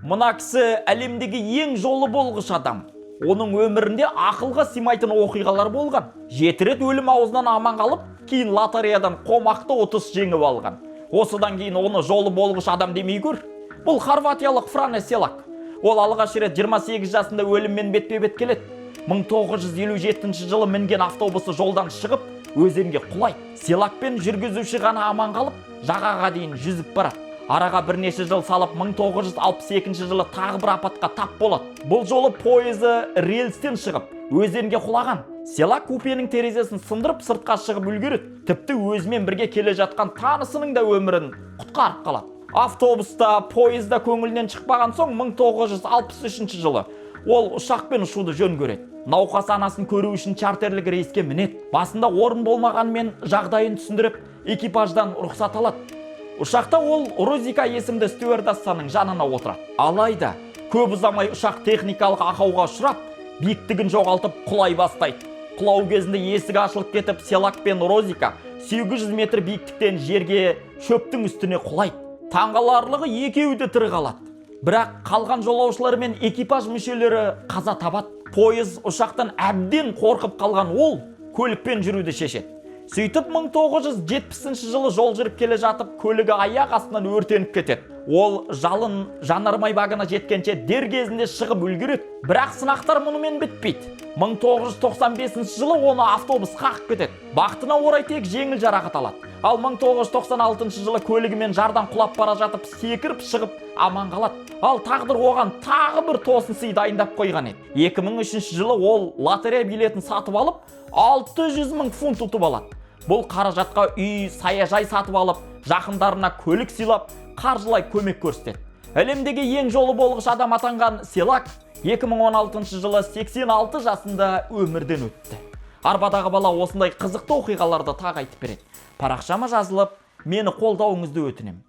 Мына кісі әлемдегі ең жолы болғыш адам. Оның өмірінде ақылға сыймайтын оқиғалар болған. 7 рет өлім аузынан аман қалып, кейін лотереядан қомақты ұтыс жеңіп алған. Осыдан кейін оны жолы болғыш адам демей көр. Бұл хорватиялық Фране Селак. Ол алғаш рет 28 жасында өліммен бетпе-бет келеді. 1957 жылы мінген автобусы жолдан шығып, өзенге құлайды. Селак пен жүргізуші ғана аман қалып, жағаға дейін жүзіп барады. Араға бірнеше жыл салып 1962 жылы тағы бір апатқа тап болады. Бұл жолы пойызы рельстен шығып, өзенге құлаған. Селак купенің терезесін сындырып сыртқа шығып үлгереді. Тіпті өзімен бірге келе жатқан танысының да өмірін құтқарып қалады. Автобуста, пойызда көңілінен шықпаған соң 1963 жылы ол ұшақпен ұшуды жөн көреді. Науқас анасын көру үшін чартерлік рейске мінеді. Басында орын болмағанымен жағдайын түсіндіріп, экипаждан рұқсат алады. Ұшақта ол Розика есімді стюардессаның жанына отырады. Алайда, көп ұзамай ұшақ техникалық ақауға ұшырап, биіктігін жоғалтып құлай бастайды. Құлау кезінде есігі ашылып кетіп, Селак пен Розика 800 метр биіктіктен жерге шөптің үстіне құлайды. Таңғаларлығы екеуі де тірі қалады. Бірақ қалған жолаушылар мен экипаж мүшелері қаза табады. Пойыз ұшақтан әбден қорқып қалған ол көлікпен жүруді шешеді. Сөйтіп 1970 жылы жол жүріп келе жатып, көлігі аяқ астынан өртеніп кетеді. Ол жалын жанармай багына жеткенше дер кезінде шығып үлгереді. Бірақ сынақтар мұнымен бітпейді. 1995 жылы оны автобус қағып кетеді. Бақытына орай тек жеңіл жарақат алады. Ал 1996 жылы көлігімен жардан құлап бара жатып, секіріп шығып аман қалады. Ал тағдыр оған тағы бір тосын сый дайындап қойған еді. 2003 жылы ол лотерея билетін сатып алып, 600 000 фунт ұтып алады. Бұл қаражатқа үй, саяжай сатып алып, жақындарына көлік сыйлап, қаржылай көмек көрсетеді. Әлемдегі ең жолы болғыш адам атанған Селак 2016 жылы 86 жасында өмірден өтті. Арбадағы бала осындай қызықты оқиғаларды тағы айтып береді. Парақшама жазылып, мені қолдауыңызды өтінемін.